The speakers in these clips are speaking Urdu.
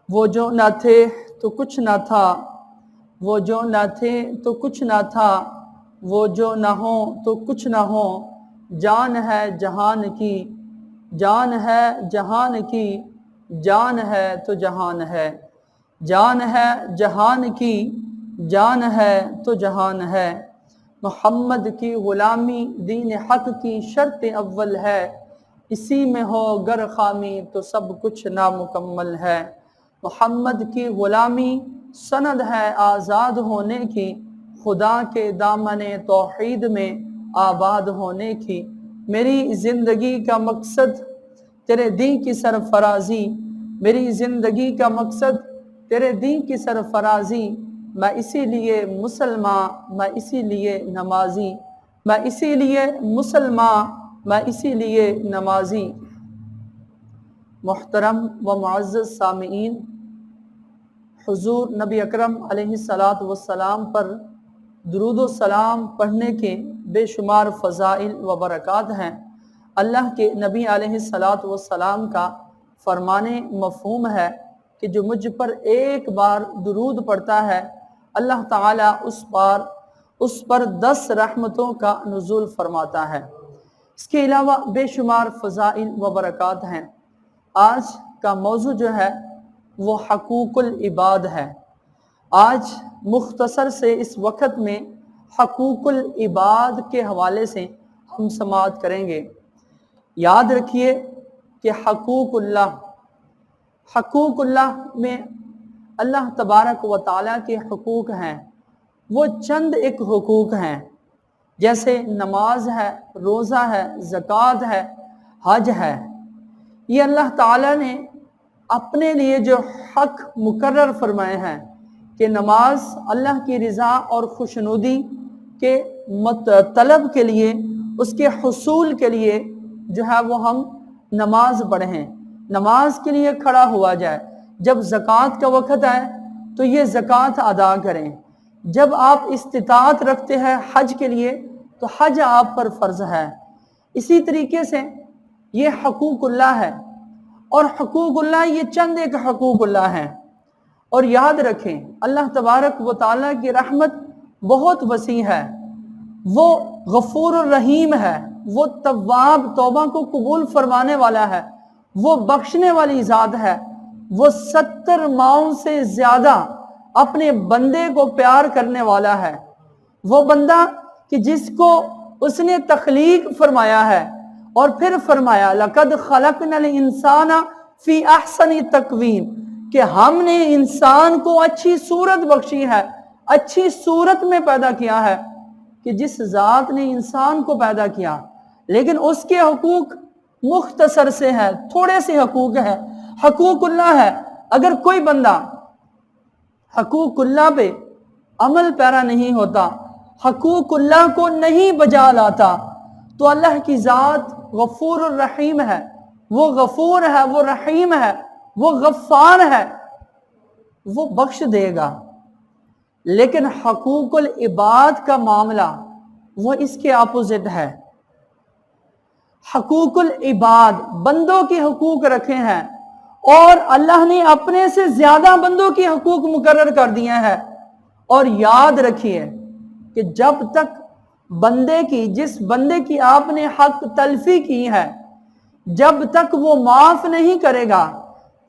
وہ جو نہ تھے تو کچھ نہ تھا، وہ جو نہ تھے تو کچھ نہ تھا، وہ جو نہ ہوں تو کچھ نہ ہوں، جان ہے جہان کی، جان ہے جہان کی، جان ہے تو جہان ہے، جان ہے جہان کی، جان ہے تو جہان ہے۔ محمد کی غلامی دین حق کی شرط اول ہے، اسی میں ہو گر خامی تو سب کچھ نامکمل ہے۔ محمد کی غلامی سند ہے آزاد ہونے کی، خدا کے دامن توحید میں آباد ہونے کی۔ میری زندگی کا مقصد تیرے دین کی سرفرازی، میری زندگی کا مقصد تیرے دین کی سرفرازی، میں اسی لیے مسلمان، میں اسی لیے نمازی، میں اسی لیے مسلمان، میں اسی لیے نمازی۔ محترم و معزز سامعین، حضور نبی اکرم علیہ السلام پر درود و سلام پڑھنے کے بے شمار فضائل و برکات ہیں۔ اللہ کے نبی علیہ السلام کا فرمان مفہوم ہے کہ جو مجھ پر ایک بار درود پڑھتا ہے، اللہ تعالیٰ اس پر 10 رحمتوں کا نزول فرماتا ہے۔ اس کے علاوہ بے شمار فضائل و برکات ہیں۔ آج کا موضوع جو ہے وہ حقوق العباد ہے۔ آج مختصر سے اس وقت میں حقوق العباد کے حوالے سے ہم سماعت کریں گے۔ یاد رکھیے کہ حقوق اللہ میں اللہ تبارک و تعالیٰ کے حقوق ہیں، وہ چند ایک حقوق ہیں، جیسے نماز ہے، روزہ ہے، زکوٰۃ ہے، حج ہے۔ یہ اللہ تعالیٰ نے اپنے لیے جو حق مقرر فرمائے ہیں کہ نماز اللہ کی رضا اور خوشنودی کے طلب کے لیے، اس کے حصول کے لیے جو ہے وہ ہم نماز پڑھیں، نماز کے لیے کھڑا ہوا جائے۔ جب زکوٰۃ کا وقت آئے تو یہ زکوٰۃ ادا کریں۔ جب آپ استطاعت رکھتے ہیں حج کے لیے تو حج آپ پر فرض ہے۔ اسی طریقے سے یہ حقوق اللہ ہے، اور حقوق اللہ یہ چند ایک حقوق اللہ ہیں۔ اور یاد رکھیں اللہ تبارک و تعالیٰ کی رحمت بہت وسیع ہے، وہ غفور الرحیم ہے، وہ تواب، توبہ کو قبول فرمانے والا ہے، وہ بخشنے والی ذات ہے، وہ 70 ماؤں سے زیادہ اپنے بندے کو پیار کرنے والا ہے۔ وہ بندہ کہ جس کو اس نے تخلیق فرمایا ہے اور پھر فرمایا لَقَدْ خَلَقْنَا الْإِنسَانَ فِي أَحْسَنِ تَقْوِيمٍ، کہ ہم نے انسان کو اچھی صورت بخشی ہے، اچھی صورت میں پیدا کیا ہے۔ کہ جس ذات نے انسان کو پیدا کیا، لیکن اس کے حقوق مختصر سے ہیں، تھوڑے سے حقوق ہیں، حقوق اللہ ہے۔ اگر کوئی بندہ حقوق اللہ پہ عمل پیرا نہیں ہوتا، حقوق اللہ کو نہیں بجا لاتا، تو اللہ کی ذات غفور الرحیم ہے، وہ غفور ہے، وہ رحیم ہے، وہ غفار ہے، وہ بخش دے گا۔ لیکن حقوق العباد کا معاملہ وہ اس کے اپوزٹ ہے۔ حقوق العباد بندوں کے حقوق رکھے ہیں، اور اللہ نے اپنے سے زیادہ بندوں کے حقوق مقرر کر دیے ہیں۔ اور یاد رکھیے کہ جب تک جس بندے کی آپ نے حق تلفی کی ہے، جب تک وہ معاف نہیں کرے گا،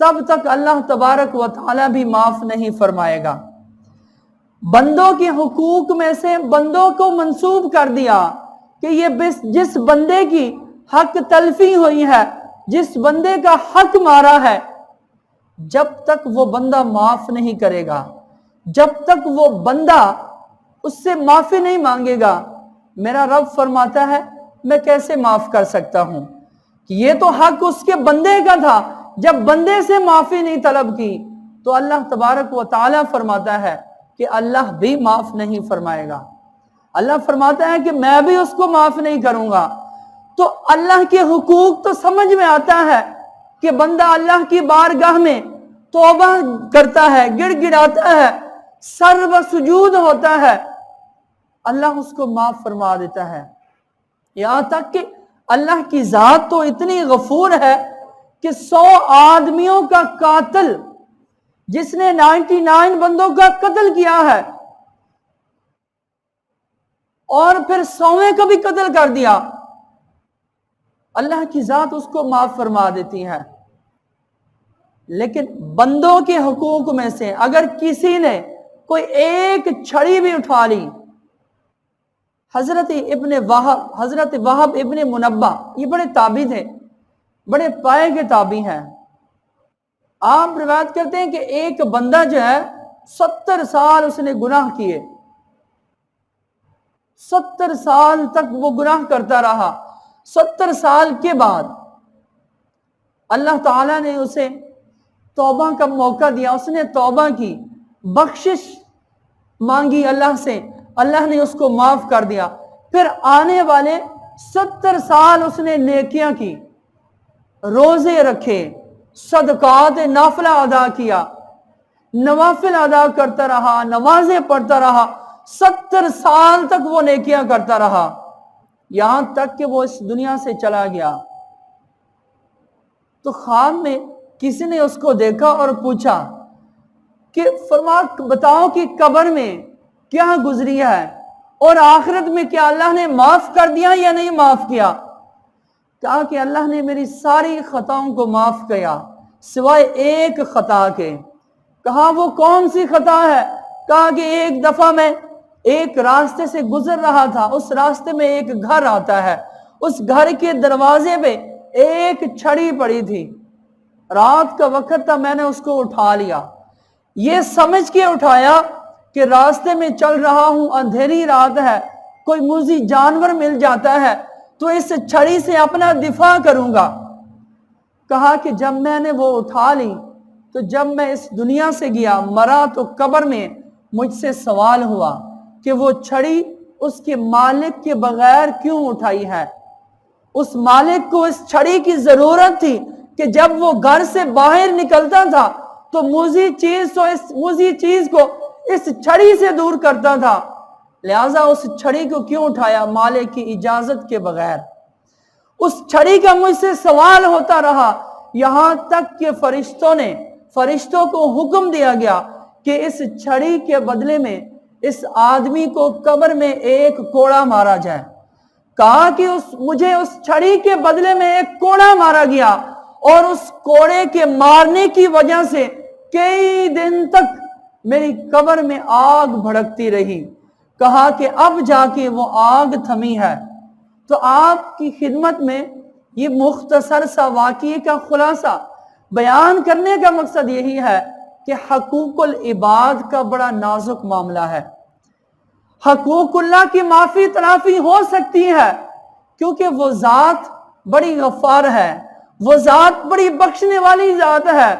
تب تک اللہ تبارک و تعالیٰ بھی معاف نہیں فرمائے گا۔ بندوں کے حقوق میں سے بندوں کو منسوب کر دیا کہ یہ جس بندے کی حق تلفی ہوئی ہے، جس بندے کا حق مارا ہے، جب تک وہ بندہ معاف نہیں کرے گا، جب تک وہ بندہ اس سے معافی نہیں مانگے گا، میرا رب فرماتا ہے میں کیسے معاف کر سکتا ہوں؟ کہ یہ تو حق اس کے بندے کا تھا، جب بندے سے معافی نہیں طلب کی تو اللہ تبارک و تعالیٰ فرماتا ہے کہ اللہ بھی معاف نہیں فرمائے گا۔ اللہ فرماتا ہے کہ میں بھی اس کو معاف نہیں کروں گا۔ تو اللہ کے حقوق تو سمجھ میں آتا ہے کہ بندہ اللہ کی بارگاہ میں توبہ کرتا ہے، گڑ گڑاتا ہے، سر و سجود ہوتا ہے، اللہ اس کو معاف فرما دیتا ہے۔ یہاں تک کہ اللہ کی ذات تو اتنی غفور ہے کہ 100 آدمیوں کا قاتل جس نے 99 بندوں کا قتل کیا ہے اور پھر 100ویں کا بھی قتل کر دیا، اللہ کی ذات اس کو معاف فرما دیتی ہے۔ لیکن بندوں کے حقوق میں سے اگر کسی نے کوئی ایک چھڑی بھی اٹھا لی، حضرت وہب ابن منبہ، یہ بڑے تابعی تھے، بڑے پائے کے تابعی ہیں، آپ روایت کرتے ہیں کہ ایک بندہ جو ہے 70 سال اس نے گناہ کیے، 70 سال تک وہ گناہ کرتا رہا، 70 سال کے بعد اللہ تعالیٰ نے اسے توبہ کا موقع دیا، اس نے توبہ کی، بخشش مانگی اللہ سے، اللہ نے اس کو معاف کر دیا۔ پھر آنے والے 70 سال اس نے نیکیاں کی، روزے رکھے، صدقات نافلہ ادا کیا، نوافل ادا کرتا رہا، نمازیں پڑھتا رہا، 70 سال تک وہ نیکیاں کرتا رہا، یہاں تک کہ وہ اس دنیا سے چلا گیا۔ تو خواب میں کسی نے اس کو دیکھا اور پوچھا کہ بتاؤ کہ قبر میں کیا گزری ہے اور آخرت میں کیا اللہ نے معاف کر دیا یا نہیں معاف کیا؟ کہا کہ اللہ نے میری ساری خطاؤں کو معاف کیا سوائے ایک خطا کے۔ کہا وہ کون سی خطا ہے؟ کہا کہ ایک دفعہ میں ایک راستے سے گزر رہا تھا، اس راستے میں ایک گھر آتا ہے، اس گھر کے دروازے پہ ایک چھڑی پڑی تھی، رات کا وقت تھا، میں نے اس کو اٹھا لیا، یہ سمجھ کے اٹھایا کہ راستے میں چل رہا ہوں، اندھیری رات ہے، کوئی موذی جانور مل جاتا ہے تو اس چھڑی سے اپنا دفاع کروں گا۔ کہا کہ جب میں نے وہ اٹھا لی تو جب میں اس دنیا سے گیا مرا تو قبر میں مجھ سے سوال ہوا کہ وہ چھڑی اس کے مالک کے بغیر کیوں اٹھائی ہے؟ اس مالک کو اس چھڑی کی ضرورت تھی کہ جب وہ گھر سے باہر نکلتا تھا تو موذی چیز کو اس چھڑی سے دور کرتا تھا، لہٰذا اس چھڑی کو کیوں اٹھایا مالک کی اجازت کے بغیر؟ اس چھڑی کا مجھ سے سوال ہوتا رہا، یہاں تک کہ فرشتوں کو حکم دیا گیا کہ اس چھڑی کے بدلے میں اس آدمی کو قبر میں ایک کوڑا مارا جائے۔ کہا کہ مجھے اس چھڑی کے بدلے میں ایک کوڑا مارا گیا اور اس کوڑے کے مارنے کی وجہ سے کئی دن تک میری قبر میں آگ بھڑکتی رہی۔ کہا کہ اب جا کے وہ آگ تھمی ہے۔ تو آپ کی خدمت میں یہ مختصر سا واقعے کا خلاصہ بیان کرنے کا مقصد یہی ہے کہ حقوق العباد کا بڑا نازک معاملہ ہے۔ حقوق اللہ کی معافی تلافی ہو سکتی ہے کیونکہ وہ ذات بڑی غفار ہے، وہ ذات بڑی بخشنے والی ذات ہے،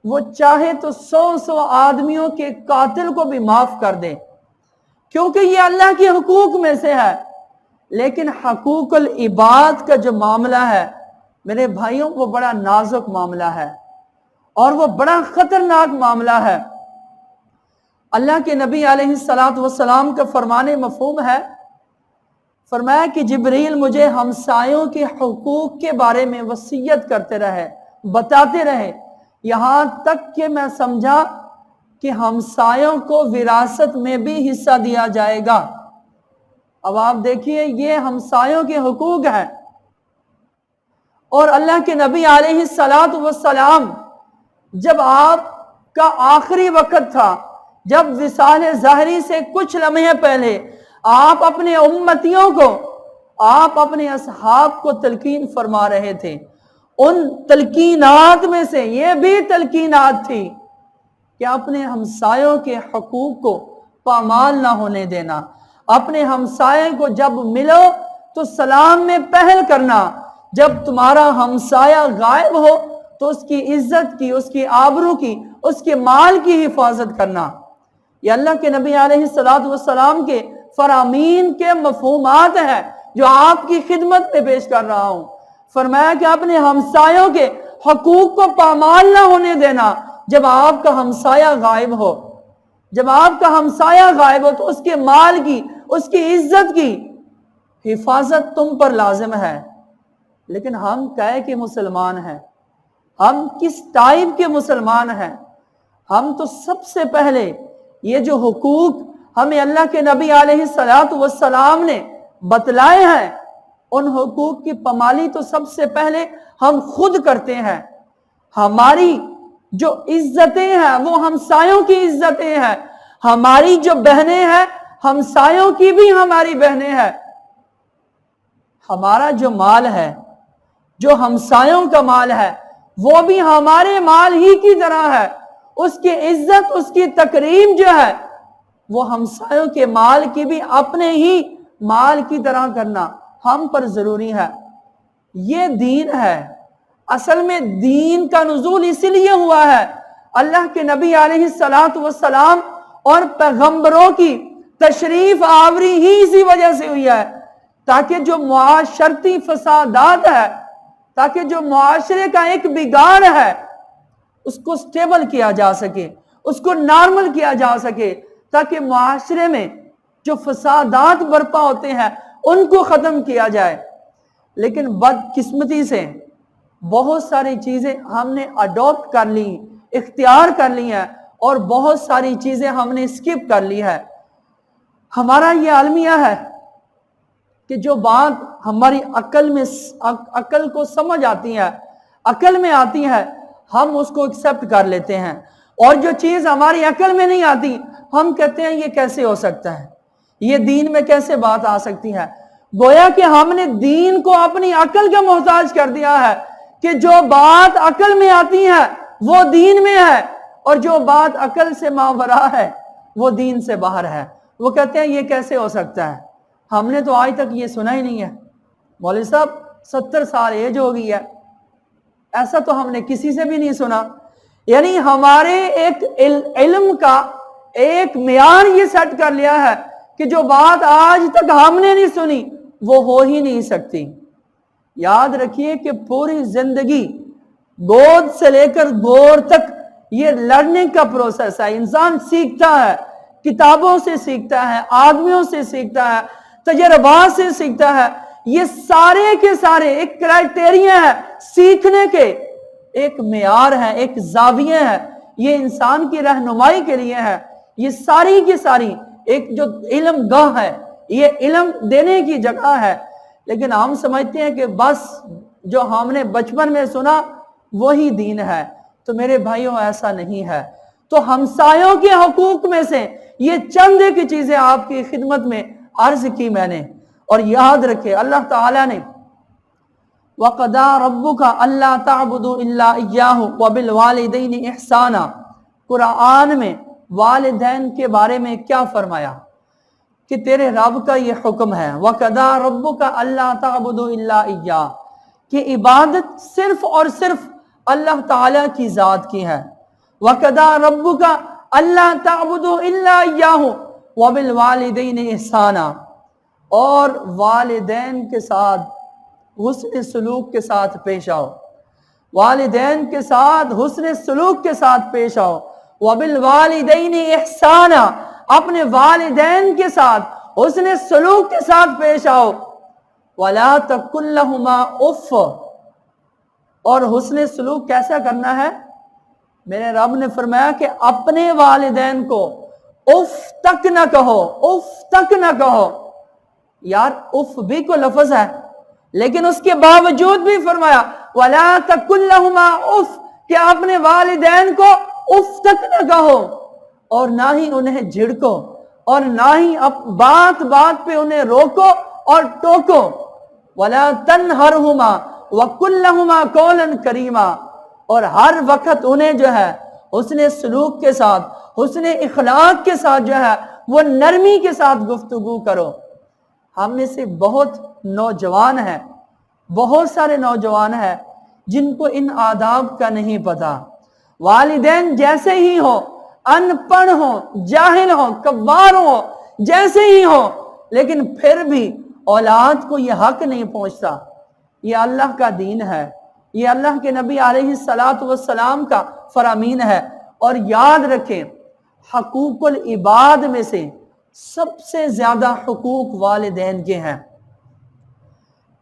وہ چاہے تو 100 آدمیوں کے قاتل کو بھی معاف کر دے کیونکہ یہ اللہ کے حقوق میں سے ہے۔ لیکن حقوق العباد کا جو معاملہ ہے میرے بھائیوں وہ بڑا نازک معاملہ ہے اور وہ بڑا خطرناک معاملہ ہے۔ اللہ کے نبی علیہ السلام کا فرمان مفہوم ہے، فرمایا کہ جبریل مجھے ہمسایوں کے حقوق کے بارے میں وصیت کرتے رہے، بتاتے رہے، یہاں تک کہ میں سمجھا کہ ہمسایوں کو وراثت میں بھی حصہ دیا جائے گا۔ اب آپ دیکھیے یہ ہمسایوں کے حقوق ہیں، اور اللہ کے نبی علیہ السلام جب آپ کا آخری وقت تھا، جب وصال ظاہری سے کچھ لمحے پہلے آپ اپنے امتیوں کو، آپ اپنے اصحاب کو تلقین فرما رہے تھے، ان تلقینات میں سے یہ بھی تلقینات تھی کہ اپنے ہمسایوں کے حقوق کو پامال نہ ہونے دینا، اپنے ہمسائے کو جب ملو تو سلام میں پہل کرنا، جب تمہارا ہمسایہ غائب ہو تو اس کی عزت کی، اس کی آبرو کی، اس کے مال کی حفاظت کرنا۔ یہ اللہ کے نبی علیہ السلام کے فرامین کے مفہومات ہیں جو آپ کی خدمت میں پیش کر رہا ہوں۔ فرمایا کہ اپنے ہمسایوں کے حقوق کو پامال نہ ہونے دینا جب آپ کا ہمسایہ غائب ہو۔ جب آپ کا ہمسایہ غائب ہو تو اس کے مال کی، اس کی عزت کی حفاظت تم پر لازم ہے۔ لیکن ہم کہے کہ مسلمان ہیں، ہم کس ٹائپ کے مسلمان ہیں؟ ہم تو سب سے پہلے یہ جو حقوق ہمیں اللہ کے نبی علیہ السلام نے بتلائے ہیں، ان حقوق کی پامالی تو سب سے پہلے ہم خود کرتے ہیں۔ ہماری جو عزتیں ہیں وہ ہمسایوں کی عزتیں ہیں، ہماری جو بہنیں ہیں ہمسایوں کی بھی ہماری بہنیں ہیں۔ ہمارا جو مال ہے، جو ہمسایوں کا مال ہے، وہ بھی ہمارے مال ہی کی طرح ہے۔ اس کی عزت، اس کی تکریم جو ہے وہ ہمسایوں کے مال کی بھی اپنے ہی مال کی طرح کرنا ہم پر ضروری ہے۔ یہ دین ہے۔ اصل میں دین کا نزول اس لیے ہوا ہے، اللہ کے نبی علیہ السلام اور پیغمبروں کی تشریف آوری ہی اسی وجہ سے ہوئی ہے، تاکہ جو معاشرتی فسادات ہے، تاکہ جو معاشرے کا ایک بگاڑ ہے اس کو سٹیبل کیا جا سکے، اس کو نارمل کیا جا سکے، تاکہ معاشرے میں جو فسادات برپا ہوتے ہیں ان کو ختم کیا جائے۔ لیکن بدقسمتی سے بہت ساری چیزیں ہم نے اڈاپٹ کر لی، اختیار کر لی ہیں، اور بہت ساری چیزیں ہم نے اسکپ کر لی ہے۔ ہمارا یہ عالمیہ ہے کہ جو بات ہماری عقل کو سمجھ آتی ہے، عقل میں آتی ہے، ہم اس کو ایکسپٹ کر لیتے ہیں، اور جو چیز ہماری عقل میں نہیں آتی ہم کہتے ہیں یہ کیسے ہو سکتا ہے، یہ دین میں کیسے بات آ سکتی ہے۔ گویا کہ ہم نے دین کو اپنی عقل کا محتاج کر دیا ہے کہ جو بات عقل میں آتی ہے وہ دین میں ہے، اور جو بات عقل سے ماورا ہے وہ دین سے باہر ہے۔ وہ کہتے ہیں یہ کیسے ہو سکتا ہے، ہم نے تو آج تک یہ سنا ہی نہیں ہے۔ مولوی صاحب 70 سال ایج ہو گئی ہے، ایسا تو ہم نے کسی سے بھی نہیں سنا۔ یعنی ہمارے ایک علم کا ایک معیار یہ سیٹ کر لیا ہے کہ جو بات آج تک ہم نے نہیں سنی وہ ہو ہی نہیں سکتی۔ یاد رکھیے کہ پوری زندگی گود سے لے کر گور تک یہ لرننگ کا پروسیس ہے۔ انسان سیکھتا ہے، کتابوں سے سیکھتا ہے، آدمیوں سے سیکھتا ہے، تجربات سے سیکھتا ہے۔ یہ سارے کے سارے ایک کرائٹیریا ہے سیکھنے کے، ایک معیار ہے، ایک زاویہ ہے، یہ انسان کی رہنمائی کے لیے ہے۔ یہ ساری کی ساری ایک جو علم گاہ ہے، یہ علم دینے کی جگہ ہے، لیکن ہم سمجھتے ہیں کہ بس جو ہم نے بچپن میں سنا وہی دین ہے۔ تو میرے بھائیوں ایسا نہیں ہے۔ تو ہمسایوں کے حقوق میں سے یہ چند ایک چیزیں آپ کی خدمت میں عرض کی میں نے، اور یاد رکھے اللہ تعالیٰ نے وَقَضَىٰ رَبُّكَ أَلَّا تَعْبُدُوا إِلَّا إِيَّاهُ وَبِالْوَالِدَيْنِ إِحْسَانًا، قرآن میں والدین کے بارے میں کیا فرمایا کہ تیرے رب کا یہ حکم ہے، وَقَضَىٰ رَبُّكَ أَلَّا تَعْبُدُوا إِلَّا إِيَّاهُ، کہ عبادت صرف اور صرف اللہ تعالیٰ کی ذات کی ہے۔ وَقَضَىٰ رَبُّكَ أَلَّا تَعْبُدُوا إِلَّا إِيَّاهُ وَبِالْوَالِدَيْنِ إِحْسَانًا، اور والدین کے ساتھ حسن سلوک کے ساتھ پیش آؤ، والدین کے ساتھ حسن سلوک کے ساتھ پیش آؤ۔ وَبِالْوَالِدَيْنِ إِحْسَانًا، اپنے والدین کے ساتھ حسن سلوک کے ساتھ پیش آؤ۔ وَلَا تَقُلْ لَهُمَا اُفٍّ، اور حسن سلوک کیسا کرنا ہے؟ میرے رب نے فرمایا کہ اپنے والدین کو اف تک نہ کہو، اف تک نہ کہو۔ یار اف بھی کو لفظ ہے، لیکن اس کے باوجود بھی فرمایا وَلَا تَقُلْ لَهُمَا اُفٍّ، کہ اپنے والدین کو اف تک نہ کہو، اور نہ ہی انہیں جھڑکو، اور نہ ہی بات بات پہ انہیں روکو اور ٹوکو۔ وَلَا تَنْهَرْهُمَا وَقُلْ لَهُمَا قَوْلًا كَرِيمًا، اور ہر وقت انہیں جو ہے حسن سلوک کے ساتھ، حسن اخلاق کے ساتھ جو ہے وہ نرمی کے ساتھ گفتگو کرو۔ ہم میں سے بہت نوجوان ہیں، بہت سارے نوجوان ہیں جن کو ان آداب کا نہیں پتا۔ والدین جیسے ہی ہو، ان پڑھ ہو، جاہل ہو، کوار ہو، جیسے ہی ہو، لیکن پھر بھی اولاد کو یہ حق نہیں پہنچتا۔ یہ اللہ کا دین ہے، یہ اللہ کے نبی علیہ السلام کا فرامین ہے۔ اور یاد رکھیں حقوق العباد میں سے سب سے زیادہ حقوق والدین کے ہیں،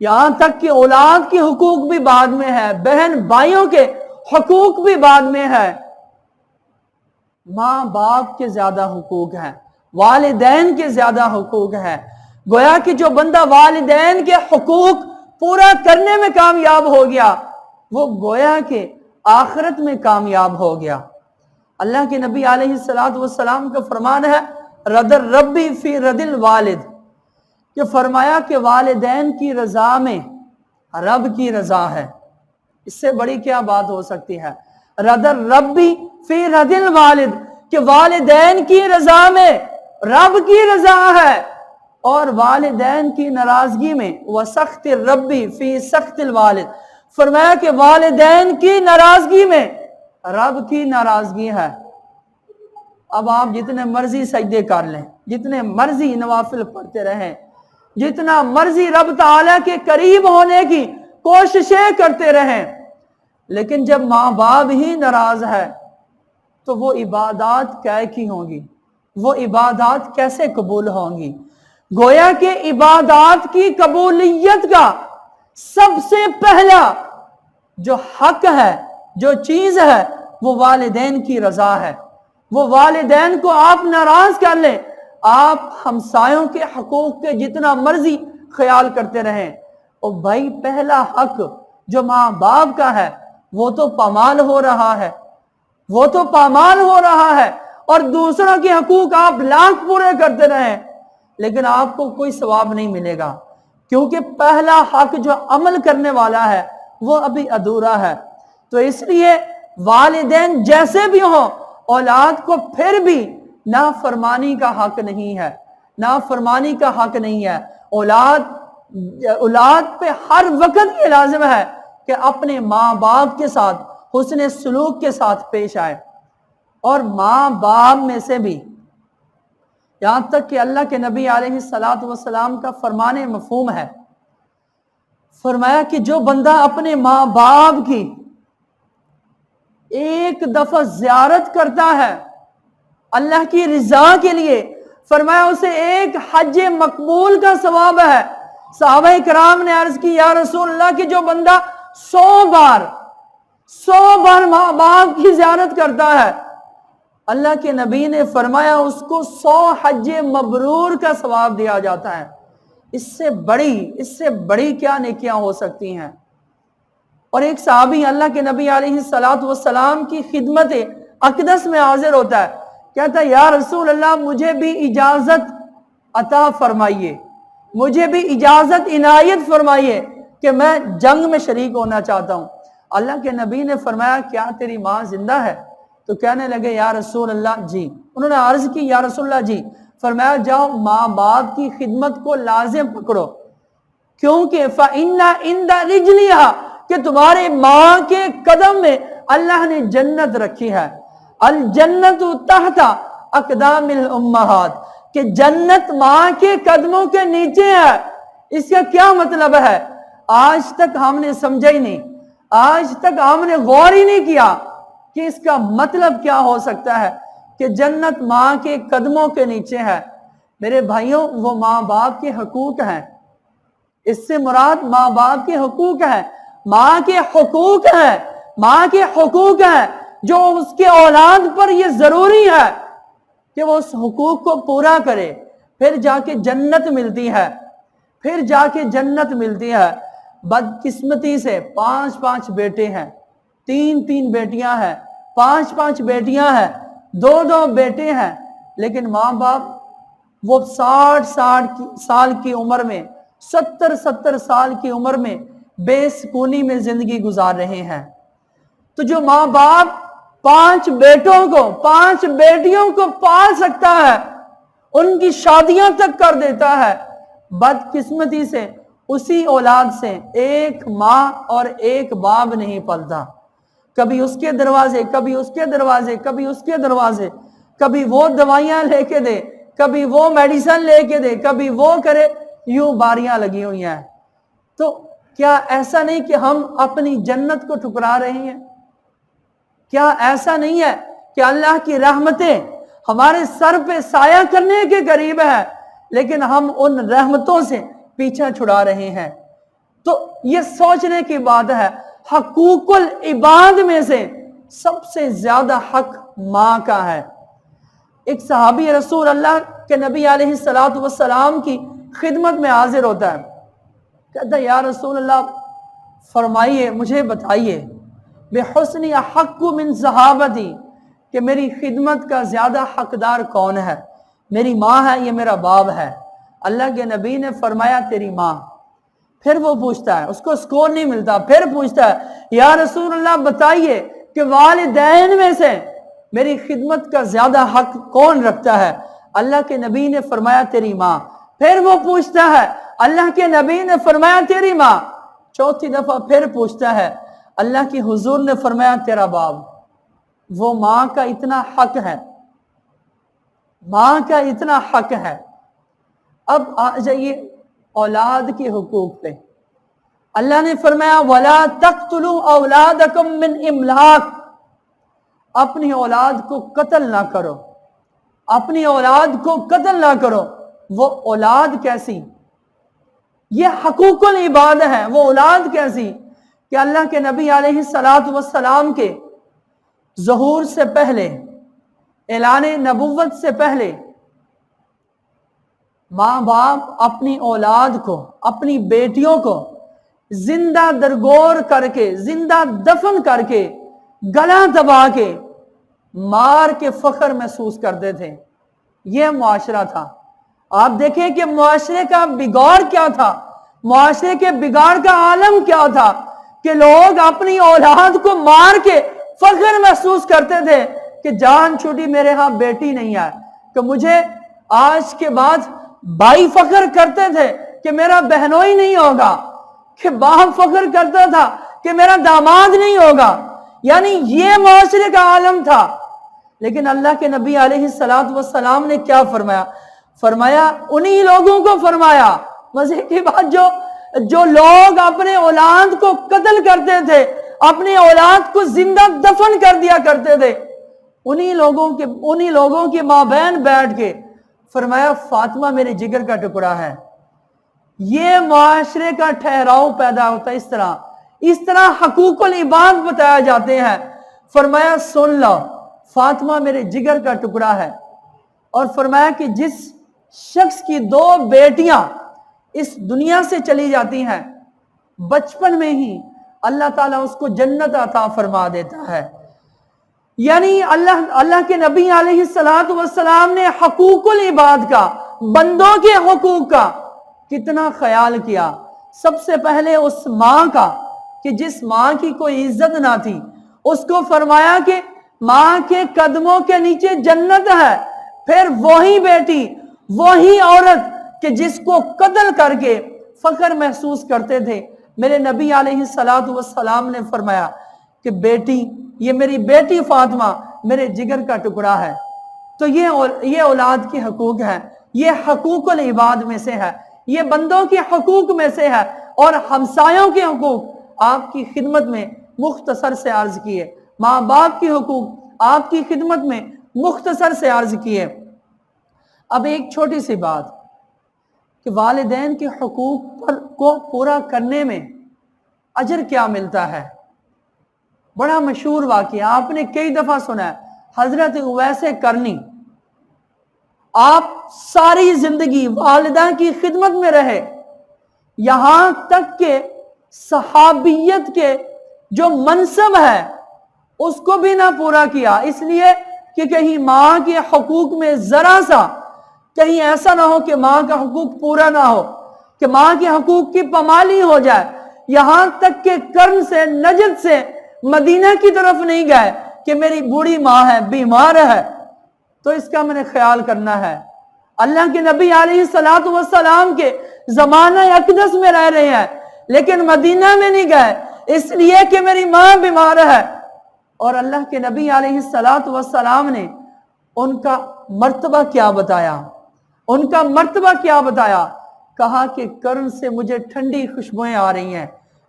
یہاں تک کہ اولاد کے حقوق بھی بعد میں ہے، بہن بھائیوں کے حقوق بھی بعد میں ہے۔ ماں باپ کے زیادہ حقوق ہیں، والدین کے زیادہ حقوق ہیں۔ گویا کہ جو بندہ والدین کے حقوق پورا کرنے میں کامیاب ہو گیا وہ گویا کہ آخرت میں کامیاب ہو گیا۔ اللہ کے نبی علیہ السلام کا فرمان ہے رد الربی فی رد الوالد، کہ فرمایا کہ والدین کی رضا میں رب کی رضا ہے۔ اس سے بڑی کیا بات ہو سکتی ہے؟ رد الربی فی رد الوالد، کہ والدین کی رضا میں رب کی رضا ہے، اور والدین کی ناراضگی میں وسخط الربی فی سخط الوالد، فرمایا کہ والدین کی ناراضگی میں رب کی ناراضگی ہے۔ اب آپ جتنے مرضی سجدے کر لیں، جتنے مرضی نوافل پڑھتے رہیں، جتنا مرضی رب تعالیٰ کے قریب ہونے کی کوششیں کرتے رہیں، لیکن جب ماں باپ ہی ناراض ہے تو وہ عبادات کی ہوں گی؟ وہ عبادات کیسے قبول ہوں گی؟ گویا کہ عبادات کی قبولیت کا سب سے پہلا جو حق ہے، جو چیز ہے، وہ والدین کی رضا ہے۔ وہ والدین کو آپ ناراض کر لیں، آپ ہمسایوں کے حقوق کے جتنا مرضی خیال کرتے رہیں، اور بھائی پہلا حق جو ماں باپ کا ہے وہ تو پامال ہو رہا ہے، وہ تو پامال ہو رہا ہے، اور دوسروں کے حقوق آپ لاکھ پورے کرتے رہیں لیکن آپ کو کوئی ثواب نہیں ملے گا، کیونکہ پہلا حق جو عمل کرنے والا ہے وہ ابھی ادھورا ہے۔ تو اس لیے والدین جیسے بھی ہوں، اولاد کو پھر بھی نافرمانی کا حق نہیں ہے، نافرمانی کا حق نہیں ہے۔ اولاد پہ ہر وقت یہ لازم ہے کہ اپنے ماں باپ کے ساتھ حسن سلوک کے ساتھ پیش آئے، اور ماں باپ میں سے بھی یہاں تک کہ اللہ کے نبی علیہ السلام کا فرمان مفہوم ہے، فرمایا کہ جو بندہ اپنے ماں باپ کی ایک دفعہ زیارت کرتا ہے اللہ کی رضا کے لیے، فرمایا اسے ایک حج مقبول کا ثواب ہے۔ صحابہ کرام نے عرض کی یا رسول اللہ کہ جو بندہ 100 بار ماں باپ کی زیارت کرتا ہے، اللہ کے نبی نے فرمایا اس کو 100 حج مبرور کا ثواب دیا جاتا ہے۔ اس سے بڑی کیا نیکیاں ہو سکتی ہیں؟ اور ایک صحابی اللہ کے نبی علیہ السلام کی خدمت اقدس میں حاضر ہوتا ہے، کہتا ہے یا رسول اللہ مجھے بھی اجازت عطا فرمائیے، مجھے بھی اجازت عنایت فرمائیے کہ میں جنگ میں شریک ہونا چاہتا ہوں۔ اللہ کے نبی نے فرمایا کیا تیری ماں زندہ ہے؟ تو کہنے لگے یا رسول اللہ جی۔ انہوں نے عرض کی یا رسول اللہ جی۔ فرمایا جاؤ ماں باپ کی خدمت کو لازم پکڑو، کیونکہ فَإِنَّ عِنْدَ رِجْلِهَا، کہ تمہارے ماں کے قدم میں اللہ نے جنت رکھی ہے۔ الجنت تحت اقدام الامہات، کہ جنت ماں کے قدموں کے نیچے ہے۔ اس کا کیا مطلب ہے؟ آج تک ہم نے سمجھا ہی نہیں، آج تک ہم نے غور ہی نہیں کیا کہ اس کا مطلب کیا ہو سکتا ہے کہ جنت ماں کے قدموں کے نیچے ہے۔ میرے بھائیوں وہ ماں باپ کے حقوق ہیں، اس سے مراد ماں باپ کے حقوق ہیں، ماں کے حقوق ہیں، ماں کے حقوق ہیں جو اس کے اولاد پر یہ ضروری ہے کہ وہ اس حقوق کو پورا کرے، پھر جا کے جنت ملتی ہے، پھر جا کے جنت ملتی ہے۔ بدقسمتی سے 5 بیٹے ہیں، 3 بیٹیاں ہیں، 5 بیٹیاں ہیں، 2 بیٹے ہیں، لیکن ماں باپ وہ 60 سال کی عمر میں، 70 سال کی عمر میں بے سکونی میں زندگی گزار رہے ہیں۔ تو جو ماں باپ 5 بیٹوں کو 5 بیٹیوں کو پال سکتا ہے، ان کی شادیاں تک کر دیتا ہے، بدقسمتی سے اسی اولاد سے ایک ماں اور ایک باپ نہیں پلتا۔ کبھی اس کے دروازے، کبھی اس کے دروازے، کبھی اس کے دروازے، کبھی وہ دوائیاں لے کے دے، کبھی وہ میڈیسن لے کے دے، کبھی وہ کرے، یوں باریاں لگی ہوئی ہیں۔ تو کیا ایسا نہیں کہ ہم اپنی جنت کو ٹھکرا رہے ہیں؟ کیا ایسا نہیں ہے کہ اللہ کی رحمتیں ہمارے سر پہ سایہ کرنے کے قریب ہے لیکن ہم ان رحمتوں سے پیچھا چھڑا رہے ہیں؟ تو یہ سوچنے کی بات ہے۔ حقوق العباد میں سے سب سے زیادہ حق ماں کا ہے۔ ایک صحابی رسول اللہ کے نبی علیہ الصلوۃ والسلام کی خدمت میں حاضر ہوتا ہے، کہتا ہے یا رسول اللہ فرمائیے، مجھے بتائیے بحسن احق من صحابتی کہ میری خدمت کا زیادہ حقدار کون ہے، میری ماں ہے یا میرا باپ ہے؟ اللہ کے نبی نے فرمایا تیری ماں۔ پھر وہ پوچھتا ہے، اس کو سکور نہیں ملتا، پھر پوچھتا ہے یا رسول اللہ بتائیے کہ والدین میں سے میری خدمت کا زیادہ حق کون رکھتا ہے؟ اللہ کے نبی نے فرمایا تیری ماں۔ پھر وہ پوچھتا ہے، اللہ کے نبی نے فرمایا تیری ماں۔ چوتھی دفعہ پھر پوچھتا ہے، اللہ کی حضور نے فرمایا تیرا باپ۔ وہ ماں کا اتنا حق ہے، ماں کا اتنا حق ہے۔ اب آ جائیے اولاد کے حقوق پہ۔ اللہ نے فرمایا وَلَا تَقْتُلُوا أَوْلَادَكُمْ مِنْ إِمْلَاقٍ، اپنی اولاد کو قتل نہ کرو، اپنی اولاد کو قتل نہ کرو۔ وہ اولاد کیسی؟ یہ حقوق العباد ہے۔ وہ اولاد کیسی کہ اللہ کے نبی علیہ السلام کے ظہور سے پہلے، اعلان نبوت سے پہلے، ماں باپ اپنی اولاد کو، اپنی بیٹیوں کو زندہ درگور کر کے، زندہ دفن کر کے، گلا دبا کے، مار کے فخر محسوس کرتے تھے۔ یہ معاشرہ تھا۔ آپ دیکھیں کہ معاشرے کا بگاڑ کیا تھا، معاشرے کے بگاڑ کا عالم کیا تھا کہ لوگ اپنی اولاد کو مار کے فخر محسوس کرتے تھے کہ جان چھوٹی میرے ہاں بیٹی نہیں ہے، کہ مجھے آج کے بعد بھائی فخر کرتے تھے کہ میرا بہنوئی نہیں ہوگا، کہ باپ فخر کرتا تھا کہ میرا داماد نہیں ہوگا۔ یعنی یہ معاشرے کا عالم تھا۔ لیکن اللہ کے نبی علیہ السلام نے کیا فرمایا؟ فرمایا انہی لوگوں کو فرمایا، مزے کی بات، جو لوگ اپنے اولاد کو قتل کرتے تھے، اپنے اولاد کو زندہ دفن کر دیا کرتے تھے، انہی لوگوں کے مابین بیٹھ کے فرمایا فاطمہ میرے جگر کا ٹکڑا ہے۔ یہ معاشرے کا ٹھہراؤ پیدا ہوتا ہے۔ اس طرح حقوق العباد بتایا جاتے ہیں۔ فرمایا سن لو فاطمہ میرے جگر کا ٹکڑا ہے، اور فرمایا کہ جس شخص کی 2 بیٹیاں اس دنیا سے چلی جاتی ہیں، بچپن میں ہی اللہ تعالیٰ اس کو جنت عطا فرما دیتا ہے۔ یعنی اللہ کے نبی علیہ السلام نے حقوق العباد کا، بندوں کے حقوق کا کتنا خیال کیا۔ سب سے پہلے اس ماں کا، کہ جس ماں کی کوئی عزت نہ تھی، اس کو فرمایا کہ ماں کے قدموں کے نیچے جنت ہے۔ پھر وہی بیٹی، وہی عورت کہ جس کو قتل کر کے فخر محسوس کرتے تھے، میرے نبی علیہ السلام نے فرمایا کہ بیٹی، یہ میری بیٹی فاطمہ میرے جگر کا ٹکڑا ہے۔ تو یہ اولاد کے حقوق ہیں، یہ حقوق العباد میں سے ہے، یہ بندوں کے حقوق میں سے ہے۔ اور ہمسایوں کے حقوق آپ کی خدمت میں مختصر سے عرض کیے، ماں باپ کے حقوق آپ کی خدمت میں مختصر سے عرض کیے۔ اب ایک چھوٹی سی بات کہ والدین کے حقوق کو پورا کرنے میں اجر کیا ملتا ہے۔ بڑا مشہور واقعہ آپ نے کئی دفعہ سنا ہے، حضرت اویس کرنی، آپ ساری زندگی والدہ کی خدمت میں رہے، یہاں تک کہ صحابیت کے جو منصب ہے اس کو بھی نہ پورا کیا، اس لیے کہ کہیں ماں کے حقوق میں ذرا سا کہیں ایسا نہ ہو کہ ماں کا حقوق پورا نہ ہو، کہ ماں کے حقوق کی پامالی ہو جائے۔ یہاں تک کہ کرن سے، نجد سے مدینہ کی طرف نہیں گئے کہ میری بوڑھی ماں ہے، بیمار ہے، تو اس کا میں نے خیال کرنا ہے۔ اللہ کے نبی علیہ السلام کے زمانہ اقدس میں رہ رہے ہیں، لیکن مدینہ میں نہیں گئے اس لیے کہ میری ماں بیمار ہے۔ اور اللہ کے نبی علیہ السلام نے ان کا مرتبہ کیا بتایا، ان کا مرتبہ کیا بتایا؟ کہا کہ کرن سے مجھے ٹھنڈی خوشبوئیں آ رہی ہیں،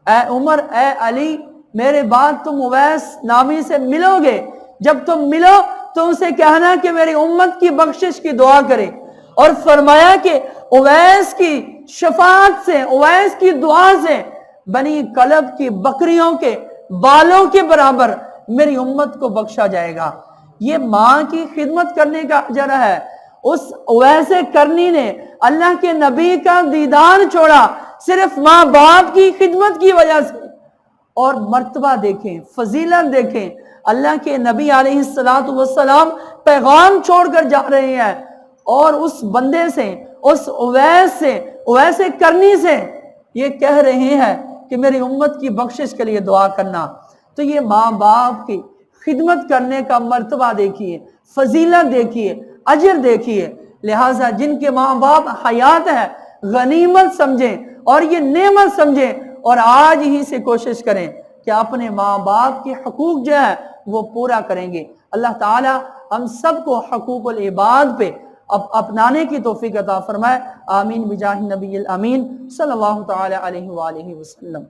اے عمر، اے علی، میرے بعد تم اویس نامی سے ملو گے، جب تم ملو تو اسے کہنا کہ میری امت کی بخشش کی دعا کرے۔ اور فرمایا کہ اویس کی شفاعت سے، اویس کی دعا سے بنی کلب کی بکریوں کے بالوں کے برابر میری امت کو بخشا جائے گا۔ یہ ماں کی خدمت کرنے کا اجر ہے۔ اس ویسے کرنی نے اللہ کے نبی کا دیدار چھوڑا صرف ماں باپ کی خدمت کی وجہ سے۔ اور مرتبہ دیکھیں، فضیلت دیکھیں، اللہ کے نبی علیہ السلام پیغام چھوڑ کر جا رہے ہیں، اور اس بندے سے، اس اویس کرنی سے یہ کہہ رہے ہیں کہ میری امت کی بخشش کے لیے دعا کرنا۔ تو یہ ماں باپ کی خدمت کرنے کا مرتبہ دیکھیے، فضیلت دیکھیے، اجر دیکھیے۔ لہٰذا جن کے ماں باپ حیات ہے غنیمت سمجھیں اور یہ نعمت سمجھیں، اور آج ہی سے کوشش کریں کہ اپنے ماں باپ کے حقوق جو ہے وہ پورا کریں گے۔ اللہ تعالی ہم سب کو حقوق العباد پہ اپنانے کی توفیق عطا فرمائے۔ آمین بجاہ نبی الامین صلی اللہ تعالی علیہ وآلہ وسلم۔